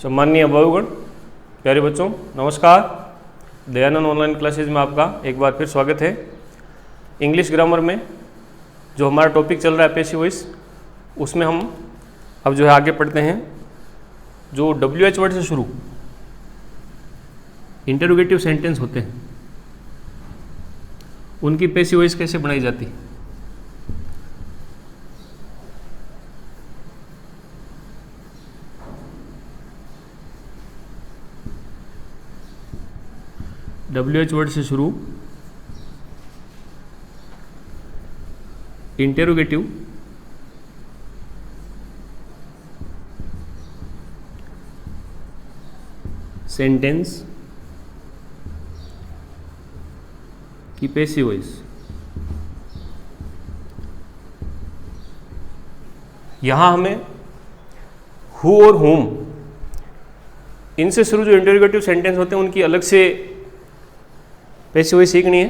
सम्माननीय अभिभावकगण, प्यारे बच्चों, नमस्कार। दयानंद ऑनलाइन क्लासेज में आपका एक बार फिर स्वागत है। इंग्लिश ग्रामर में जो हमारा टॉपिक चल रहा है पैसिव वॉइस, उसमें हम अब जो है आगे पढ़ते हैं। जो WH वर्ड से शुरू इंटरोगेटिव सेंटेंस होते हैं, उनकी पैसिव वॉइस कैसे बनाई जाती है। WH वर्ड से शुरू इंटेरोगेटिव सेंटेंस की पैसिव वॉइस। यहां हमें हु और हुम, इनसे शुरू जो इंटेरोगेटिव सेंटेंस होते हैं उनकी अलग से पैसिव वॉइस सीखनी है।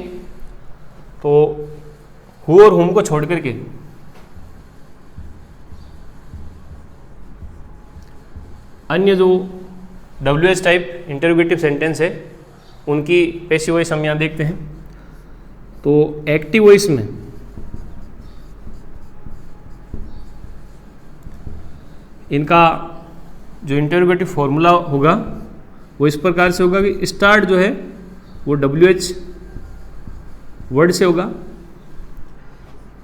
तो हु और हुम को छोड़ करके अन्य जो WH टाइप इंटरोगेटिव सेंटेंस है उनकी पैसिव वॉइस हम यहाँ देखते हैं। तो एक्टिव वॉइस में इनका जो इंटरोगेटिव फॉर्मूला होगा वो इस प्रकार से होगा कि स्टार्ट जो है वो WH वर्ड से होगा।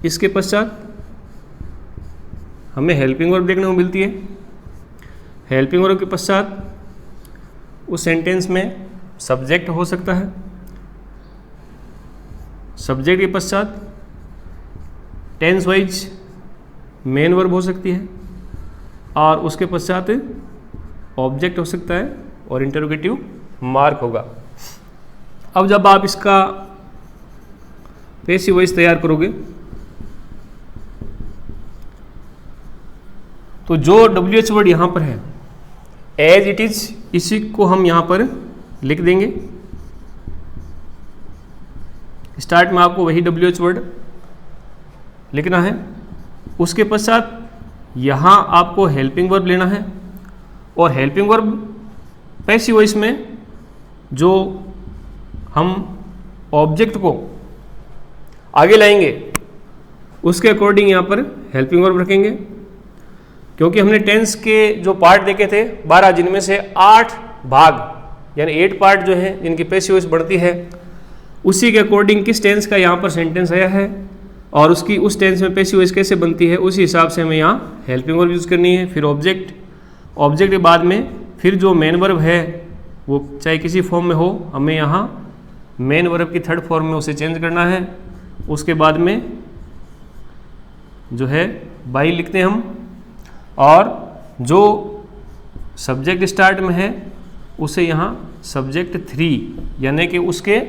इसके पश्चात हमें हेल्पिंग वर्ब देखने को मिलती है। हेल्पिंग वर्ब के पश्चात उस सेंटेंस में सब्जेक्ट हो सकता है। सब्जेक्ट के पश्चात टेंस वाइज मेन वर्ब हो सकती है और उसके पश्चात ऑब्जेक्ट हो सकता है और इंटरोगेटिव मार्क होगा। अब जब आप इसका पैसिव वॉइस तैयार करोगे तो जो WH वर्ड यहाँ पर है एज इट इज, इसी को हम यहाँ पर लिख देंगे। स्टार्ट में आपको वही WH वर्ड लिखना है। उसके पश्चात यहाँ आपको हेल्पिंग वर्ब लेना है और हेल्पिंग वर्ब पैसिव वॉइस में जो हम ऑब्जेक्ट को आगे लाएंगे उसके अकॉर्डिंग यहाँ पर हेल्पिंग वर्ब रखेंगे। क्योंकि हमने टेंस के जो पार्ट देखे थे 12, जिनमें से 8 भाग यानी 8 पार्ट जो है जिनकी पैसिव वॉइस बढ़ती है, उसी के अकॉर्डिंग किस टेंस का यहाँ पर सेंटेंस आया है और उसकी उस टेंस में पैसिव वॉइस कैसे बनती है, उसी हिसाब से हमें यहाँ हेल्पिंग वर्ब यूज़ करनी है। फिर ऑब्जेक्ट के बाद में फिर जो मेन वर्ब है वो चाहे किसी फॉर्म में हो, हमें यहाँ मेन वर्ब की थर्ड फॉर्म में उसे चेंज करना है। उसके बाद में जो है बाई लिखते हैं हम, और जो सब्जेक्ट स्टार्ट में है उसे यहाँ सब्जेक्ट 3 यानी कि उसके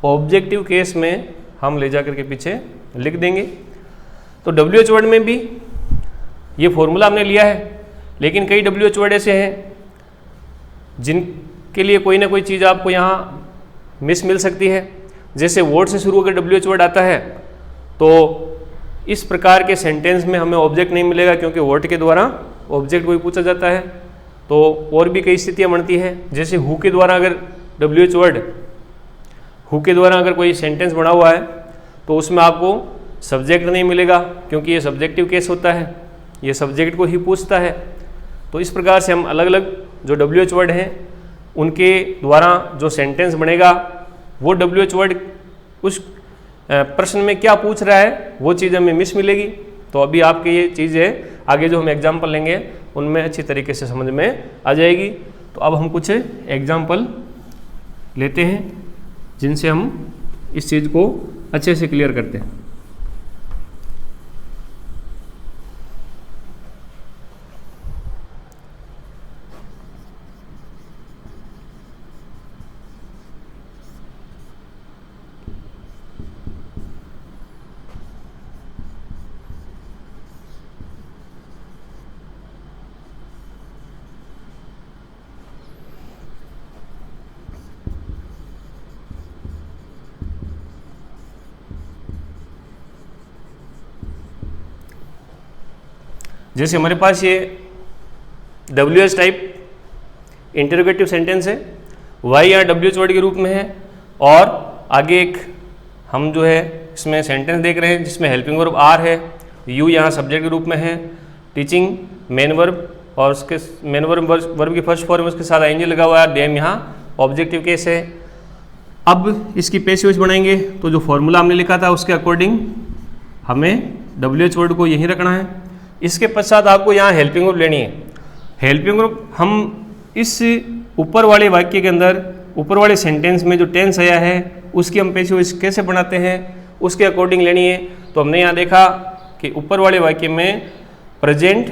ऑब्जेक्टिव केस में हम ले जा करके पीछे लिख देंगे। तो WH वर्ड में भी ये फॉर्मूला हमने लिया है, लेकिन कई WH वर्ड ऐसे हैं जिनके लिए कोई ना कोई चीज़ आपको यहाँ मिस मिल सकती है। जैसे वर्ड से शुरू अगर WH वर्ड आता है तो इस प्रकार के सेंटेंस में हमें ऑब्जेक्ट नहीं मिलेगा, क्योंकि वर्ड के द्वारा ऑब्जेक्ट को ही पूछा जाता है। तो और भी कई स्थितियाँ बनती हैं। जैसे हु के द्वारा अगर WH वर्ड, हु के द्वारा अगर कोई सेंटेंस बना हुआ है तो उसमें आपको सब्जेक्ट नहीं मिलेगा, क्योंकि ये सब्जेक्टिव केस होता है, ये सब्जेक्ट को ही पूछता है। तो इस प्रकार से हम अलग अलग जो WH वर्ड हैं उनके द्वारा जो सेंटेंस बनेगा वो WH वर्ड उस प्रश्न में क्या पूछ रहा है वो चीज़ हमें मिस मिलेगी। तो अभी आपके ये चीज़ है, आगे जो हम एग्जाम्पल लेंगे उनमें अच्छी तरीके से समझ में आ जाएगी। तो अब हम कुछ एग्जाम्पल लेते हैं जिनसे हम इस चीज़ को अच्छे से क्लियर करते हैं। जैसे हमारे पास ये WH टाइप इंटरोगेटिव सेंटेंस है, वाई यहाँ WH वर्ड के रूप में है, और आगे एक हम जो है इसमें सेंटेंस देख रहे हैं जिसमें हेल्पिंग वर्ब आर है, यू यहाँ सब्जेक्ट के रूप में है, टीचिंग मेन वर्ब और उसके मेन वर्ब की फर्स्ट फॉर्म उसके साथ आईएनजी लगा हुआ है, डेम यहाँ ऑब्जेक्टिव केस है। अब इसकी पैसिव वॉइस बनाएंगे तो जो फॉर्मूला हमने लिखा था उसके अकॉर्डिंग हमें WH वर्ड को यहीं रखना है। इसके पश्चात आपको यहाँ हेल्पिंग वर्ब लेनी है। हेल्पिंग वर्ब हम इस ऊपर वाले वाक्य के अंदर, ऊपर वाले सेंटेंस में जो टेंस आया है उसकी हम पैसिव वॉइस कैसे बनाते हैं उसके अकॉर्डिंग लेनी है। तो हमने यहाँ देखा कि ऊपर वाले वाक्य में प्रेजेंट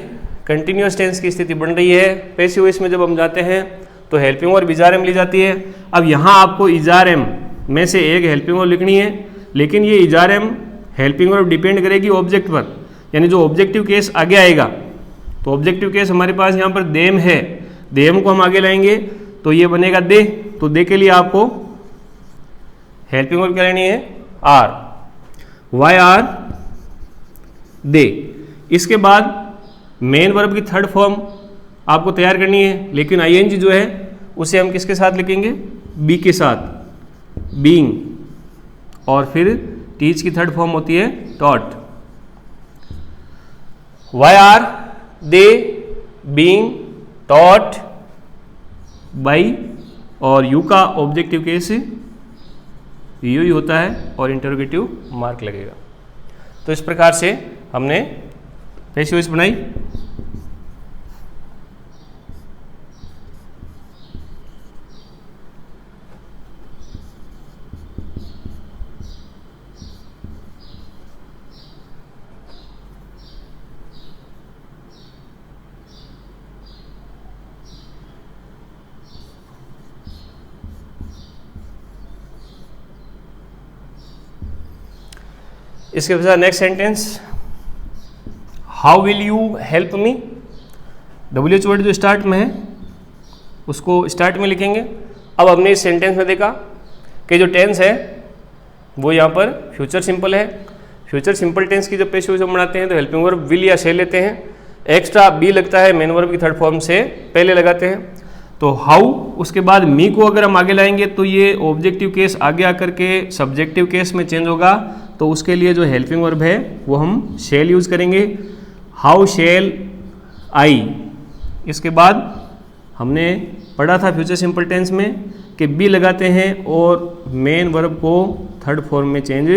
कंटिन्यूअस टेंस की स्थिति बन रही है, पैसिव वॉइस में जब हम जाते हैं तो हेल्पिंग वर्ब इजारम ली जाती है। अब यहाँ आपको इजारम में से एक हेल्पिंग वर्ब लिखनी है, लेकिन ये इजारम हेल्पिंग वर्ब डिपेंड करेगी ऑब्जेक्ट पर, यानी जो ऑब्जेक्टिव केस आगे आएगा। तो ऑब्जेक्टिव केस हमारे पास यहाँ पर देम है, देम को हम आगे लाएंगे तो ये बनेगा दे। तो दे के लिए आपको हेल्पिंग वर्ब क्या लेनी है, आर, वाई आर दे। इसके बाद मेन वर्ब की थर्ड फॉर्म आपको तैयार करनी है, लेकिन आईएनजी जो है उसे हम किसके साथ लिखेंगे, बी के साथ, बीइंग, और फिर टीच की थर्ड फॉर्म होती है taught. Why are they being taught by, और यू का ऑब्जेक्टिव केस यू ही होता है और इंटरोगेटिव मार्क लगेगा। तो इस प्रकार से हमने पैसिव वॉइस बनाई। इसके बाद next sentence, how will you help me. WH word जो स्टार्ट में है उसको स्टार्ट में लिखेंगे। अब हमने इस सेंटेंस में देखा कि जो टेंस है वो यहाँ पर फ्यूचर सिंपल है। फ्यूचर सिंपल टेंस की जब पैसिव वॉइस बनाते हैं तो हेल्पिंग वर्ब विल या शैल लेते हैं, एक्स्ट्रा बी लगता है मेन वर्ब की थर्ड फॉर्म से पहले लगाते हैं। तो हाउ, उसके बाद मी को अगर हम आगे लाएंगे तो ये ऑब्जेक्टिव केस आगे आकर के सब्जेक्टिव केस में चेंज होगा, तो उसके लिए जो हेल्पिंग वर्ब है वो हम शैल यूज करेंगे, हाउ शैल आई। इसके बाद हमने पढ़ा था फ्यूचर सिंपल टेंस में कि बी लगाते हैं और मेन वर्ब को थर्ड फॉर्म में चेंज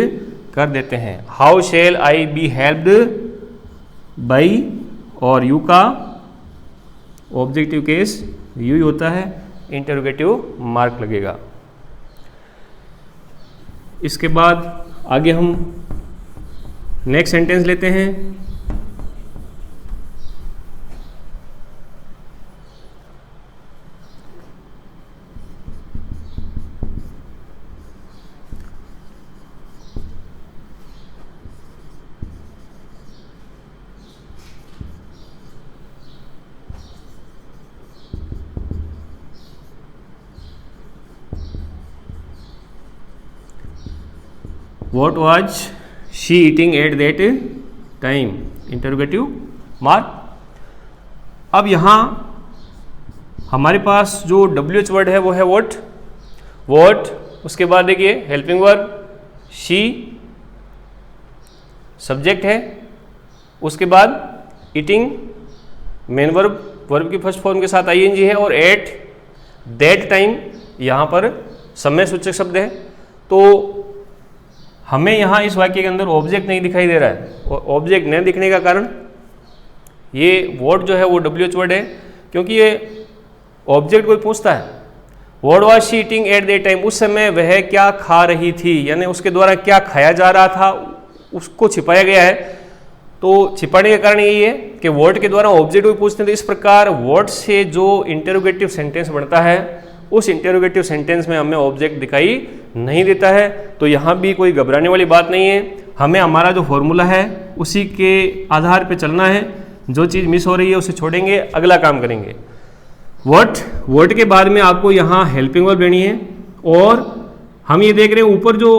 कर देते हैं, how shell I be helped by, और यू का ऑब्जेक्टिव केस यू ही होता है, इंटरोगेटिव मार्क लगेगा। इसके बाद आगे हम नेक्स्ट सेंटेंस लेते हैं। What was she eating at that time? Interrogative mark. अब यहाँ हमारे पास जो WH वर्ड है वो है what, उसके बाद देखिए हेल्पिंग वर्ब she सब्जेक्ट है, उसके बाद eating मेन वर्ब की फर्स्ट फॉर्म के साथ ing है, और at that time यहाँ पर समय सूचक शब्द है। तो हमें यहाँ इस वाक्य के अंदर ऑब्जेक्ट नहीं दिखाई दे रहा है, और ऑब्जेक्ट नहीं दिखने का कारण ये वर्ड जो है वो WH वर्ड है, क्योंकि ये ऑब्जेक्ट कोई पूछता है what was she eating at that time, उस समय वह क्या खा रही थी, यानी उसके द्वारा क्या खाया जा रहा था उसको छिपाया गया है। तो छिपाने का कारण यही है कि वर्ड के द्वारा ऑब्जेक्ट कोई पूछते हैं। तो इस प्रकार वर्ड से जो इंटरोगेटिव सेंटेंस बनता है उस इंटरोगेटिव सेंटेंस में हमें ऑब्जेक्ट दिखाई नहीं देता है। तो यहाँ भी कोई घबराने वाली बात नहीं है, हमें हमारा जो फॉर्मूला है उसी के आधार पे चलना है। जो चीज़ मिस हो रही है उसे छोड़ेंगे, अगला काम करेंगे। वर्ड के बाद में आपको यहाँ हेल्पिंग वर्ब लेनी है, और हम ये देख रहे हैं ऊपर जो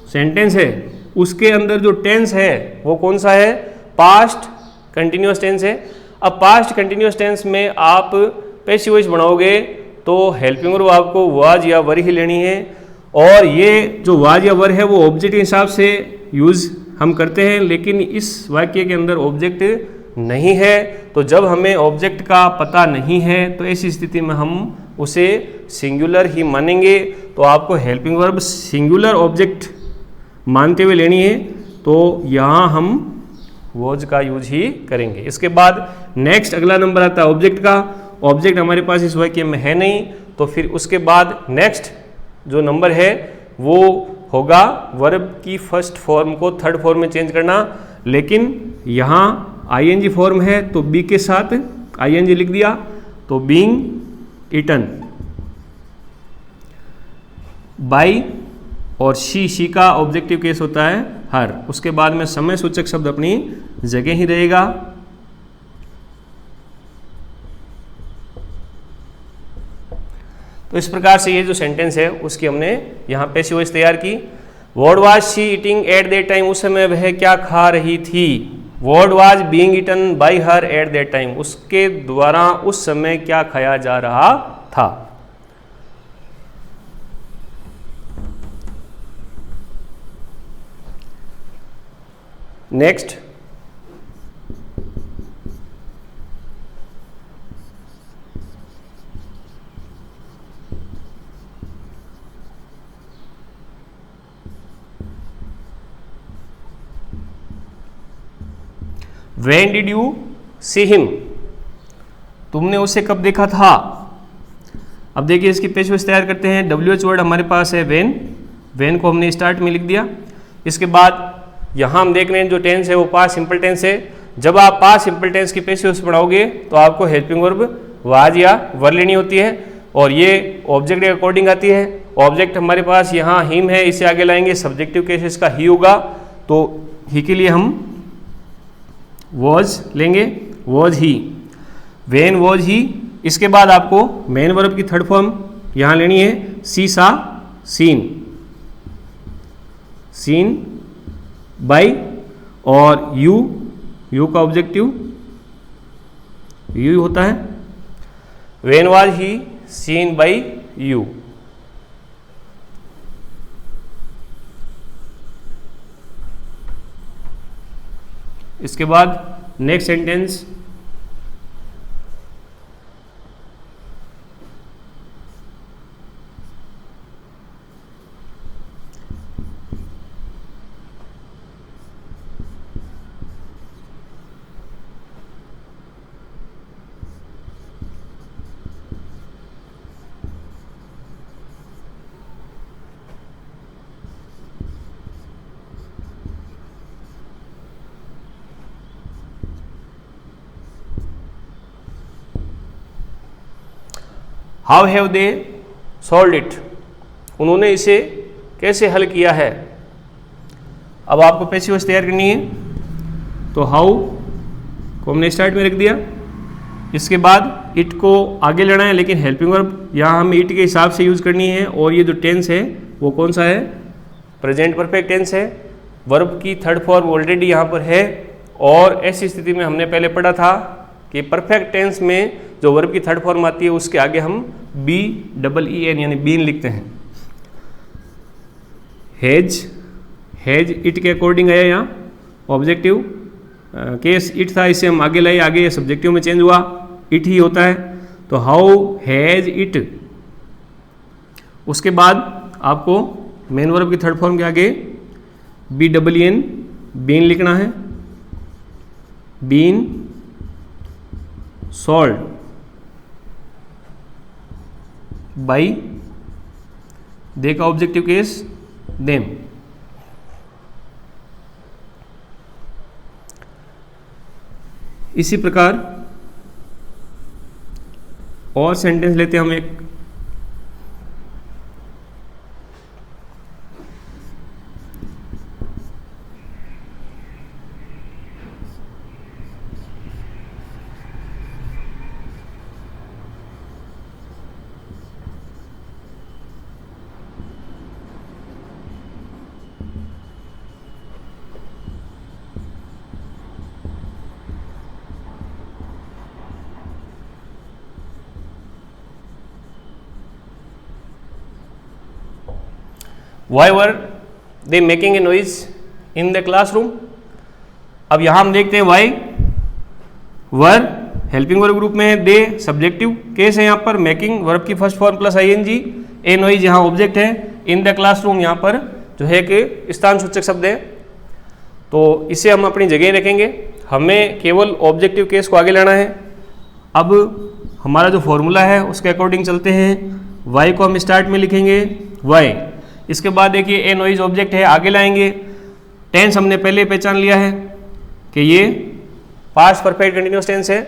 सेंटेंस है उसके अंदर जो टेंस है वो कौन सा है, पास्ट कंटिन्यूअस टेंस है। अब पास्ट कंटिन्यूअस टेंस में आप पैसिव वॉइस बनाओगे तो हेल्पिंग वर्ब आपको वाज या वर ही लेनी है, और ये जो वाज या वर है वो ऑब्जेक्ट के हिसाब से यूज़ हम करते हैं, लेकिन इस वाक्य के अंदर ऑब्जेक्ट नहीं है। तो जब हमें ऑब्जेक्ट का पता नहीं है तो ऐसी स्थिति में हम उसे सिंगुलर ही मानेंगे। तो आपको हेल्पिंग वर्ब सिंगुलर ऑब्जेक्ट मानते हुए लेनी है, तो यहाँ हम वॉज का यूज ही करेंगे। इसके बाद नेक्स्ट अगला नंबर आता है ऑब्जेक्ट का। ऑब्जेक्ट हमारे पास इस वाक्य में है नहीं, तो फिर उसके बाद नेक्स्ट जो नंबर है वो होगा वर्ब की फर्स्ट फॉर्म को थर्ड फॉर्म में चेंज करना। लेकिन यहाँ आईएनजी फॉर्म है तो बी के साथ आईएनजी लिख दिया, तो बीइंग ईटन बाई, और शी का ऑब्जेक्टिव केस होता है हर। उसके बाद में समय सूचक शब्द अपनी जगह ही रहेगा। तो इस प्रकार से ये जो सेंटेंस है उसकी हमने यहाँ पैसिव वॉइस तैयार की। What was she eating at that time, उस समय वह क्या खा रही थी। What was being eaten by her at that time, उसके द्वारा उस समय क्या खाया जा रहा था। Next When did you see him, तुमने उसे कब देखा था। अब देखिए इसकी पेश वॉइस तैयार करते हैं। WH वर्ड हमारे पास है when को हमने स्टार्ट में लिख दिया। इसके बाद यहाँ हम देख रहे हैं जो टेंस है वो पास्ट सिंपल टेंस है। जब आप पास्ट सिंपल टेंस की पेश वॉइस पढ़ाओगे तो आपको हेल्पिंग वर्ब वाज या वर लेनी होती है, और ये ऑब्जेक्ट के अकॉर्डिंग आती है। ऑब्जेक्ट हमारे पास यहाँ हिम है, इसे आगे लाएंगे, सब्जेक्टिव केस इसका ही होगा, तो ही के लिए हम वॉज लेंगे, was he, when was he. इसके बाद आपको मेन वर्ब की थर्ड फॉर्म यहाँ लेनी है, सी सा सीन, सीन बाई, और यू का ऑब्जेक्टिव यू होता है। When was he scene by you. इसके बाद next sentence, how have they solved it, उन्होंने इसे कैसे हल किया है। अब आपको पैसिव वॉइस तैयार करनी है, तो हाउ को हमने स्टार्ट में रख दिया। इसके बाद इट को आगे लेना है, लेकिन हेल्पिंग वर्ब यहाँ हमें इट के हिसाब से यूज़ करनी है, और ये जो टेंस है वो कौन सा है, प्रेजेंट परफेक्ट टेंस है। वर्ब की थर्ड फॉर्म ऑलरेडी यहाँ पर है, और ऐसी स्थिति में हमने पहले पढ़ा था कि परफेक्ट टेंस में जो वर्ब की थर्ड फॉर्म आती है उसके आगे हम BEEN यानी बीन लिखते हैं। हैज इट के अकॉर्डिंग आया यहाँ ऑब्जेक्टिव केस इट था, इसे हम आगे लाए, आगे सब्जेक्टिव में चेंज हुआ, इट ही होता है, तो हाउ हैज इट। उसके बाद आपको मेन वर्ब की थर्ड फॉर्म के आगे BEEN बीन लिखना है। बीन सॉल्व्ड बाई दे का ऑब्जेक्टिव केस देम। इसी प्रकार और सेंटेंस लेते हैं हम एक, why were they making a noise in the classroom. अब यहाँ हम देखते हैं why were helping verb group में दे सब्जेक्टिव केस है, यहाँ पर मेकिंग वर्ब की first form plus ING, a noise यहाँ ऑब्जेक्ट है, इन द क्लासरूम यहाँ पर जो है कि स्थान सूचक शब्द है। तो इसे हम अपनी जगह रखेंगे, हमें केवल ऑब्जेक्टिव केस को आगे लाना है। अब हमारा जो फॉर्मूला है उसके अकॉर्डिंग चलते हैं। वाई को हम स्टार्ट में लिखेंगे वाई, इसके बाद देखिए ए नॉइज ऑब्जेक्ट है, आगे लाएंगे। टेंस हमने पहले पहचान लिया है कि ये पास्ट परफेक्ट कंटिन्यूअस टेंस है,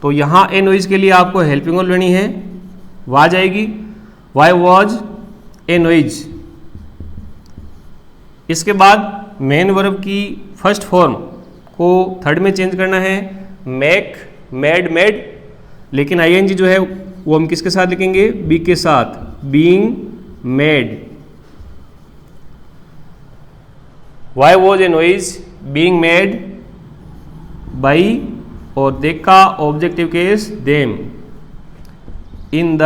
तो यहाँ ए नॉइज के लिए आपको हेल्पिंग वर्ब लेनी है, वाज आएगी, वाई वॉज ए नॉइज। इसके बाद मेन वर्ब की फर्स्ट फॉर्म को थर्ड में चेंज करना है, मेक, मेड, मेड, लेकिन आईएनजी जो है वो हम किसके साथ लिखेंगे, बी के साथ, being made. Why was a noise being made by, और देखा objective case them in the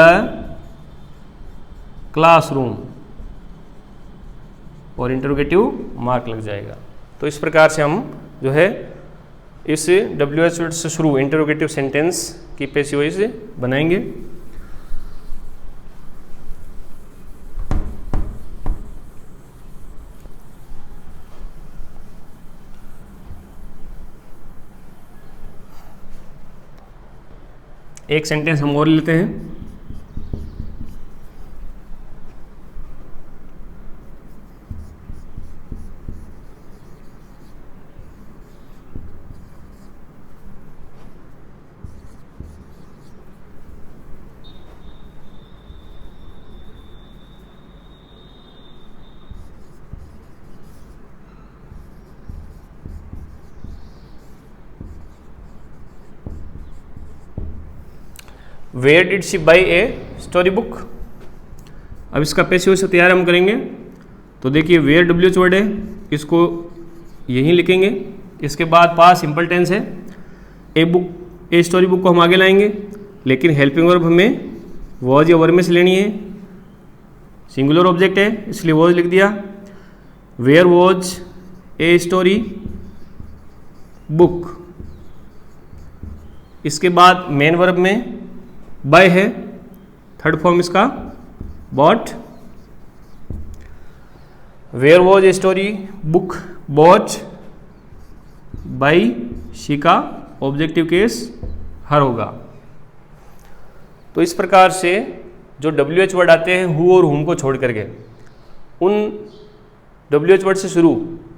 classroom, और इंटरोगेटिव मार्क लग जाएगा। तो इस प्रकार से हम जो है इस WH वर्ड से शुरू इंटरोगेटिव सेंटेंस की पैसिव वॉइस बनाएंगे। एक सेंटेंस हम और लेते हैं। Where did she buy a story book. अब इसका पैसिव वॉइस तैयार हम करेंगे। तो देखिए वेयर WH वर्ड है, इसको यहीं लिखेंगे। इसके बाद पास सिंपल टेंस है, a book, A story book को हम आगे लाएंगे, लेकिन हेल्पिंग वर्ब हमें वॉज या वर में से लेनी है। सिंगुलर ऑब्जेक्ट है इसलिए वॉज लिख दिया। Where was a story book. इसके बाद मेन वर्ब में बाय है, थर्ड फॉर्म इसका bought. Where was a story book bought by she का ऑब्जेक्टिव केस हर होगा। तो इस प्रकार से जो WH वर्ड आते हैं हु और हुम को छोड़ करके, उन WH वर्ड से शुरू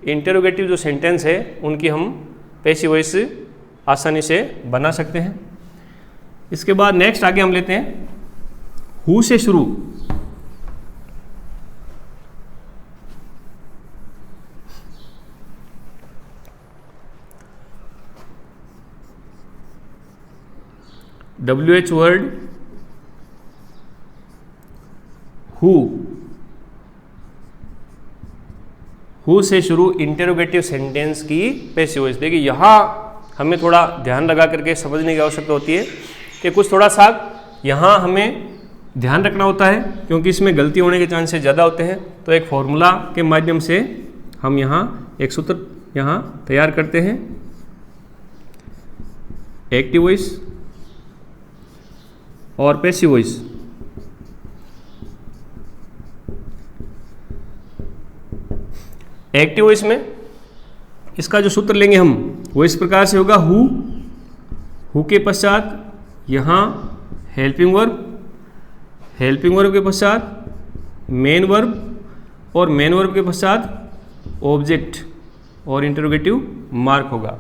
इंटरोगेटिव जो सेंटेंस है उनकी हम पैसिव वॉइस आसानी से बना सकते हैं। इसके बाद नेक्स्ट आगे हम लेते हैं हु से शुरू। WH वर्ड हु से शुरू इंटरोगेटिव सेंटेंस की पैसिव वॉइस। देखिए यहाँ हमें थोड़ा ध्यान लगा करके समझने की आवश्यकता होती है कि कुछ थोड़ा सा यहाँ हमें ध्यान रखना होता है, क्योंकि इसमें गलती होने के चांसेस ज़्यादा होते हैं। तो एक फॉर्मूला के माध्यम से हम यहाँ एक सूत्र यहाँ तैयार करते हैं। एक्टिव वॉइस और पैसिव वॉइस। एक्टिव वॉइस में इसका जो सूत्र लेंगे हम वो इस प्रकार से होगा, हु के पश्चात यहाँ हेल्पिंग वर्ब के पश्चात मेन वर्ब और मेन वर्ब के पश्चात ऑब्जेक्ट और इंटरोगेटिव मार्क होगा।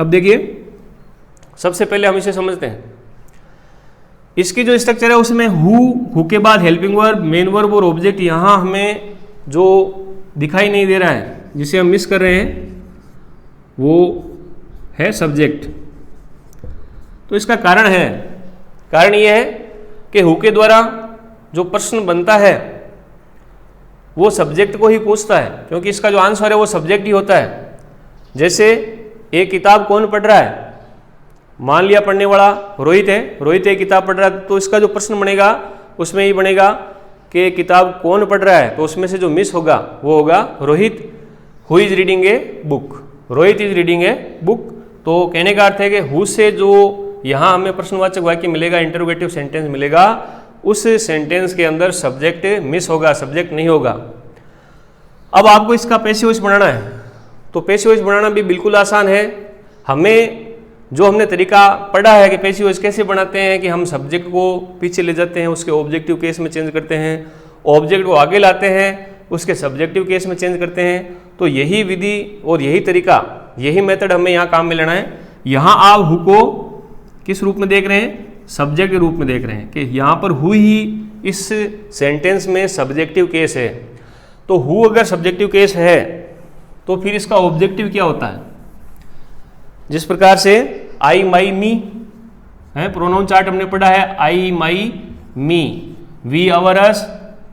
अब देखिए सबसे पहले हम इसे समझते हैं। इसकी जो स्ट्रक्चर है उसमें हु के बाद हेल्पिंग वर्ब, मेन वर्ब और ऑब्जेक्ट यहाँ हमें जो दिखाई नहीं दे रहा है, जिसे हम मिस कर रहे हैं, वो है सब्जेक्ट। तो इसका कारण ये है कि हु के द्वारा जो प्रश्न बनता है वो सब्जेक्ट को ही पूछता है, क्योंकि इसका जो आंसर है वो सब्जेक्ट ही होता है। जैसे एक किताब कौन पढ़ रहा है, मान लिया पढ़ने वाला रोहित है, रोहित एक किताब पढ़ रहा है, तो इसका जो प्रश्न बनेगा उसमें ही बनेगा कि किताब कौन पढ़ रहा है, तो उसमें से जो मिस होगा वो होगा Rohit. Who is reading a book, Rohit is reading a book. तो कहने का अर्थ है कि हु से जो यहाँ हमें प्रश्नवाचक वाक्य मिलेगा, इंटरोगेटिव सेंटेंस मिलेगा, उस सेंटेंस के अंदर सब्जेक्ट मिस होगा, सब्जेक्ट नहीं होगा। अब आपको इसका पैसिव वॉइस बनाना है, तो पैसिव वॉइस बनाना भी बिल्कुल आसान है। हमें जो हमने तरीका पढ़ा है कि पैसिव वॉइस कैसे बनाते हैं कि हम सब्जेक्ट को पीछे ले जाते हैं, उसके ऑब्जेक्टिव केस में चेंज करते हैं, ऑब्जेक्ट को आगे लाते हैं, उसके सब्जेक्टिव केस में चेंज करते हैं। तो यही विधि और यही तरीका, यही मेथड हमें यहाँ काम में लेना है। यहाँ आप हु को किस रूप में देख रहे हैं, सब्जेक्ट के रूप में देख रहे हैं कि यहाँ पर हु ही इस सेंटेंस में सब्जेक्टिव केस है। तो हु अगर सब्जेक्टिव केस है तो फिर इसका ऑब्जेक्टिव क्या होता है, जिस प्रकार से आई माई मी है, प्रोनाउन चार्ट हमने पढ़ा है, आई माई मी, वी आवर अस,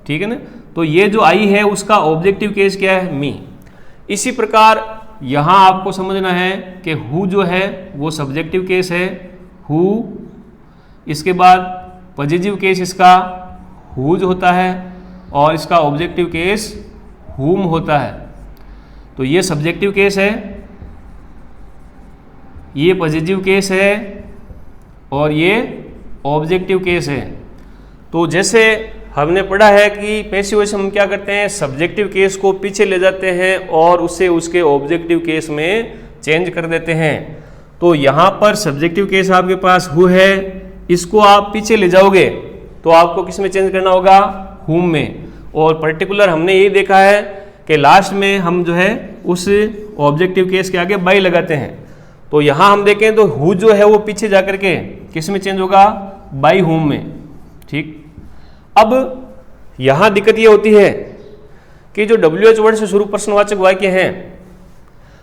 ठीक है ना। तो ये जो आई है उसका ऑब्जेक्टिव केस क्या है, मी। इसी प्रकार यहाँ आपको समझना है कि हु जो है वो सब्जेक्टिव केस है, हु। इसके बाद पॉजिटिव केस इसका हुज होता है और इसका ऑब्जेक्टिव केस हुम होता है। तो ये सब्जेक्टिव केस है, ये पॉजिटिव केस है और ये ऑब्जेक्टिव केस है। तो जैसे हमने पढ़ा है कि पैसिव वॉइस हम क्या करते हैं, सब्जेक्टिव केस को पीछे ले जाते हैं और उसे उसके ऑब्जेक्टिव केस में चेंज कर देते हैं। तो यहाँ पर सब्जेक्टिव केस आपके पास हु है, इसको आप पीछे ले जाओगे तो आपको किस में चेंज करना होगा, हुम में। और पर्टिकुलर हमने यही देखा है कि लास्ट में हम जो है उस ऑब्जेक्टिव केस के आगे बाई लगाते हैं। तो यहाँ हम देखें तो हु जो है वो पीछे जाकर के किस में चेंज होगा, बाई हुम में, ठीक। अब यहाँ दिक्कत ये होती है कि जो WH वर्ड से शुरू प्रश्नवाचक वाक्य हैं,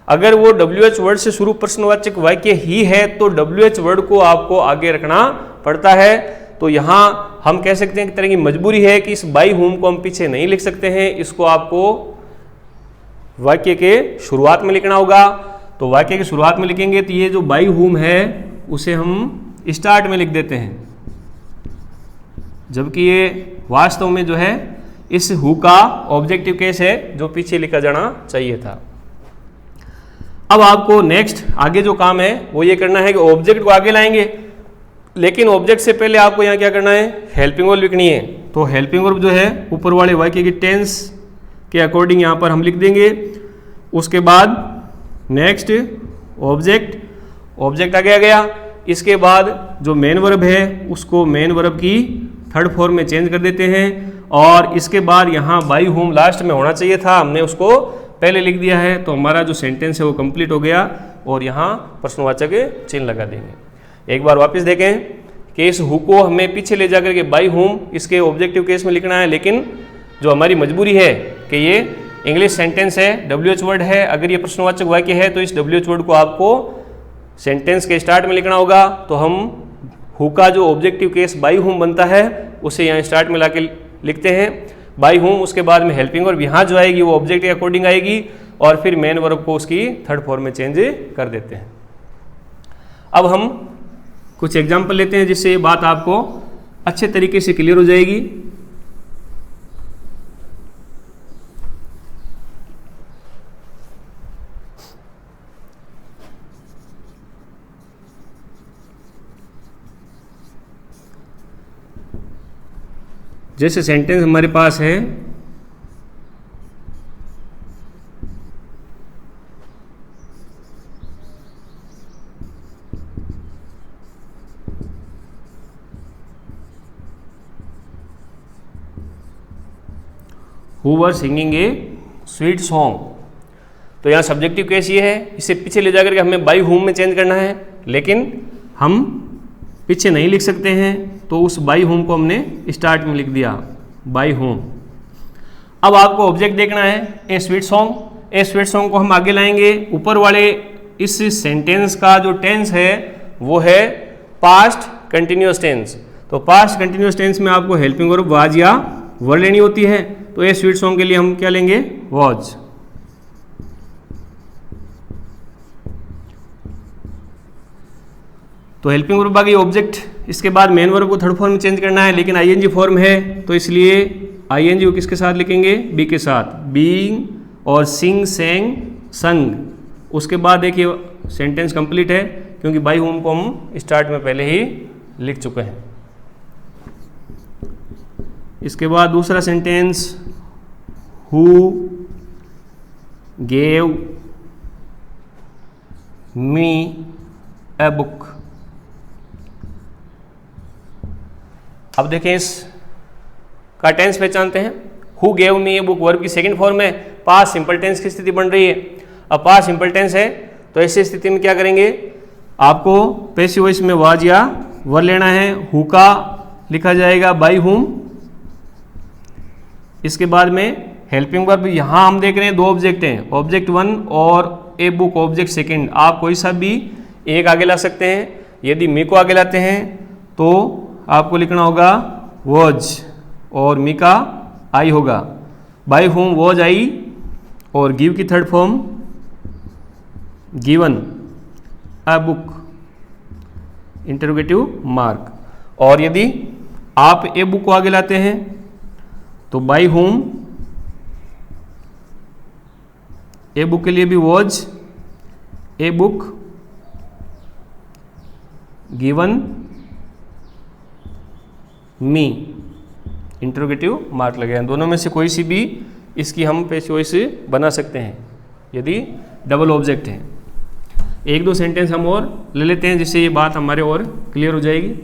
अगर वो WH वर्ड से शुरू प्रश्नवाचक वाक्य ही है तो WH वर्ड को आपको आगे रखना पड़ता है। तो यहाँ हम कह सकते हैं कि तरह की मजबूरी है कि इस बाई हुम को हम पीछे नहीं लिख सकते हैं, इसको आपको वाक्य के शुरुआत में लिखना होगा। तो वाक्य की शुरुआत में लिखेंगे तो ये जो बाई हुम है उसे हम स्टार्ट में लिख देते हैं, जबकि ये वास्तव में जो है इस हु का ऑब्जेक्टिव केस है जो पीछे लिखा जाना चाहिए था। अब आपको नेक्स्ट आगे जो काम है वो ये करना है कि ऑब्जेक्ट को आगे लाएंगे, लेकिन ऑब्जेक्ट से पहले आपको यहाँ क्या करना है, हेल्पिंग वर्ब लिखनी है। तो हेल्पिंग वर्ब जो है ऊपर वाले वाक्य की टेंस के अकॉर्डिंग यहाँ पर हम लिख देंगे। उसके बाद नेक्स्ट ऑब्जेक्ट, ऑब्जेक्ट आगे आ गया। इसके बाद जो मेन वर्ब है उसको मेन वर्ब की थर्ड फॉर्म में चेंज कर देते हैं और इसके बाद यहाँ बाई होम लास्ट में होना चाहिए था, हमने उसको पहले लिख दिया है। तो हमारा जो सेंटेंस है वो कंप्लीट हो गया और यहाँ प्रश्नवाचक चिन्ह लगा देंगे। एक बार वापस देखें कि इस हु को हमें पीछे ले जाकर के बाई होम इसके ऑब्जेक्टिव केस में लिखना है, लेकिन जो हमारी मजबूरी है कि ये इंग्लिश सेंटेंस है, WH वर्ड है, अगर ये प्रश्नवाचक वाक्य है तो इस WH वर्ड को आपको सेंटेंस के स्टार्ट में लिखना होगा। तो हम हु का जो ऑब्जेक्टिव केस बाई होम बनता है उसे यहाँ स्टार्ट में लाके लिखते हैं बाई होम। उसके बाद में हेल्पिंग वर्ब यहाँ जो आएगी वो ऑब्जेक्ट के अकॉर्डिंग आएगी और फिर मेन वर्ब को उसकी थर्ड फॉर्म में चेंज कर देते हैं। अब हम कुछ एग्जाम्पल लेते हैं जिससे ये बात आपको अच्छे तरीके से क्लियर हो जाएगी। जैसे सेंटेंस हमारे पास है who were singing A sweet song. तो यहाँ सब्जेक्टिव केस ये है, इसे पीछे ले जाकर के हमें बाई होम में चेंज करना है, लेकिन हम पीछे नहीं लिख सकते हैं तो उस बाई होम को हमने स्टार्ट में लिख दिया बाई होम। अब आपको ऑब्जेक्ट देखना है ए स्वीट सॉन्ग। ए स्वीट सॉन्ग को हम आगे लाएंगे। ऊपर वाले इस सेंटेंस का जो टेंस है वो है पास्ट कंटिन्यूअस टेंस। तो पास्ट कंटिन्यूअस टेंस में आपको हेल्पिंग वर्ब वाज या वर लेनी होती है। तो ए स्वीट सॉन्ग के लिए हम क्या लेंगे, वाज। तो हेल्पिंग वर्ब आ गई ऑब्जेक्ट, इसके बाद मेन वर्ब को थर्ड फॉर्म में चेंज करना है, लेकिन आईएनजी फॉर्म है तो इसलिए ING को किसके साथ लिखेंगे, बी के साथ, बीइंग और सिंग, सेंग, संग। उसके बाद देखिए सेंटेंस कंप्लीट है क्योंकि बाई होम को हम स्टार्ट में पहले ही लिख चुके हैं। इसके बाद दूसरा sentence, who gave me a book. अब देखें इस का टेंस पहचानते हैं। Who gave me a book verb की सेकंड फॉर्म है, पास्ट सिंपल टेंस की स्थिति बन रही है। अब पास्ट सिंपल टेंस है तो ऐसी स्थिति में क्या करेंगे, आपको पैसिव वॉइस में वाज या वर लेना है। हु का लिखा जाएगा बाई हुम। इसके बाद में हेल्पिंग वर्ब, यहां हम देख रहे हैं दो ऑब्जेक्ट हैं, ऑब्जेक्ट 1 और ए बुक ऑब्जेक्ट सेकंड। आप कोई सा भी एक आगे ला सकते हैं। यदि मी को आगे लाते हैं तो आपको लिखना होगा वॉज और मी का आई होगा। बाई होम वॉज आई और गिव की third form given a book, interrogative mark. और यदि आप ए बुक को आगे लाते हैं तो बाई होम ए बुक के लिए भी was a book given me, interrogative mark लगेगा। दोनों में से कोई सी भी इसकी हम पैसिव वॉइस बना सकते हैं यदि डबल ऑब्जेक्ट है। एक दो सेंटेंस हम और ले लेते हैं जिससे ये बात हमारे और क्लियर हो जाएगी।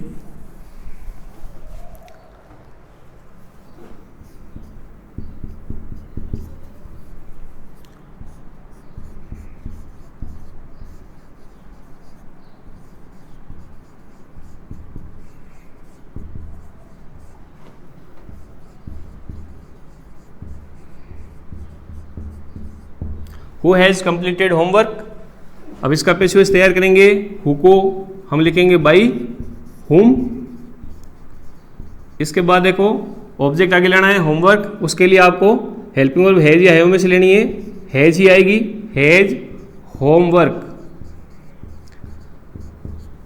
Who has completed homework. अब इसका पैसिव वॉइस तैयार करेंगे। हु को हम लिखेंगे बाई हुम। इसके बाद देखो ऑब्जेक्ट आगे लेना है होमवर्क, उसके लिए आपको हेल्पिंग वर्ब हैज या हैव में से लेनी है। हैज ही आएगी, हैज होमवर्क।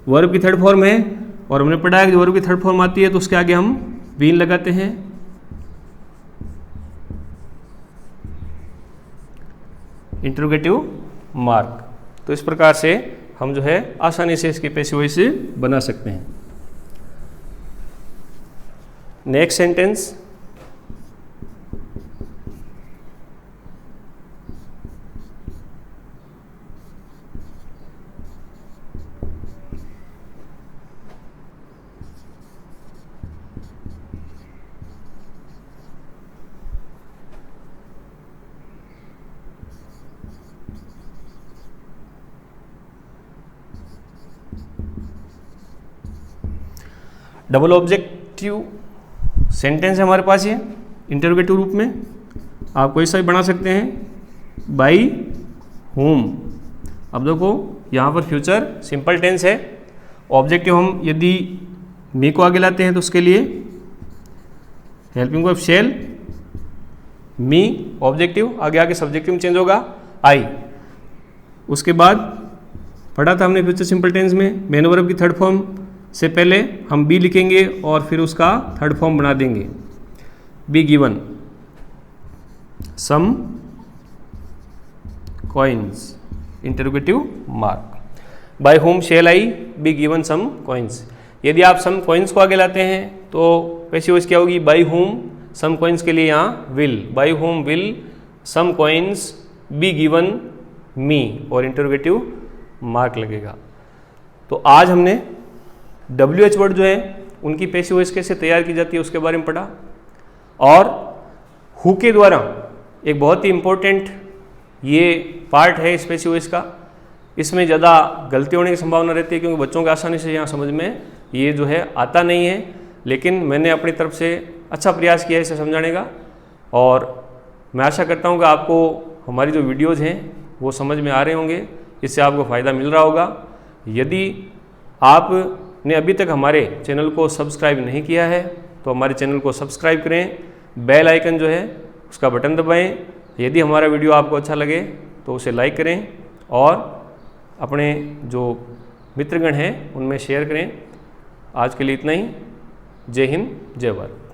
वर्ब की थर्ड फॉर्म है और हमने पढ़ा है कि वर्ब की थर्ड फॉर्म आती है तो उसके आगे हम बीन लगाते हैं। Interrogative mark. तो इस प्रकार से हम जो है आसानी से इसकी पैसिव वॉइस बना सकते हैं। Next sentence, double objective sentence है हमारे पास ये इंटरोगेटिव रूप में। आप कोई सा भी बना सकते हैं। By home. अब देखो यहाँ पर फ्यूचर सिंपल टेंस है। ऑब्जेक्टिव हम यदि मी को आगे लाते हैं तो उसके लिए हेल्पिंग वर्ब शेल, मी ऑब्जेक्टिव, आगे आगे सब्जेक्टिव में चेंज होगा आई। उसके बाद पढ़ा था हमने फ्यूचर सिंपल टेंस में मेन वर्ब की थर्ड फॉर्म से पहले हम बी लिखेंगे और फिर उसका थर्ड फॉर्म बना देंगे। Be given some coins, interrogative mark. By whom shall I be given some coins. यदि आप सम कॉइन्स को आगे लाते हैं तो पैसिव वॉइस क्या होगी, बाय होम सम कॉइन्स के लिए यहाँ will, by whom will some coins be given me और इंटरोगेटिव मार्क लगेगा। तो आज हमने WH वर्ड जो है उनकी पैसिव वॉइस कैसे तैयार की जाती है उसके बारे में पढ़ा। और हु के द्वारा एक बहुत ही इम्पोर्टेंट ये पार्ट है इस पैसिव वॉइस का। इसमें ज़्यादा गलती होने की संभावना रहती है क्योंकि बच्चों को आसानी से यहाँ समझ में ये जो है आता नहीं है, लेकिन मैंने अपनी तरफ से अच्छा प्रयास किया है इसे समझाने का। और मैं आशा करता हूँ कि आपको हमारी जो वीडियोज़ हैं वो समझ में आ रहे होंगे, इससे आपको फ़ायदा मिल रहा होगा। यदि आपने अभी तक हमारे चैनल को सब्सक्राइब नहीं किया है तो हमारे चैनल को सब्सक्राइब करें, बेल आइकन जो है उसका बटन दबाएं। यदि हमारा वीडियो आपको अच्छा लगे तो उसे लाइक करें और अपने जो मित्रगण हैं उनमें शेयर करें। आज के लिए इतना ही। जय हिंद, जय भारत।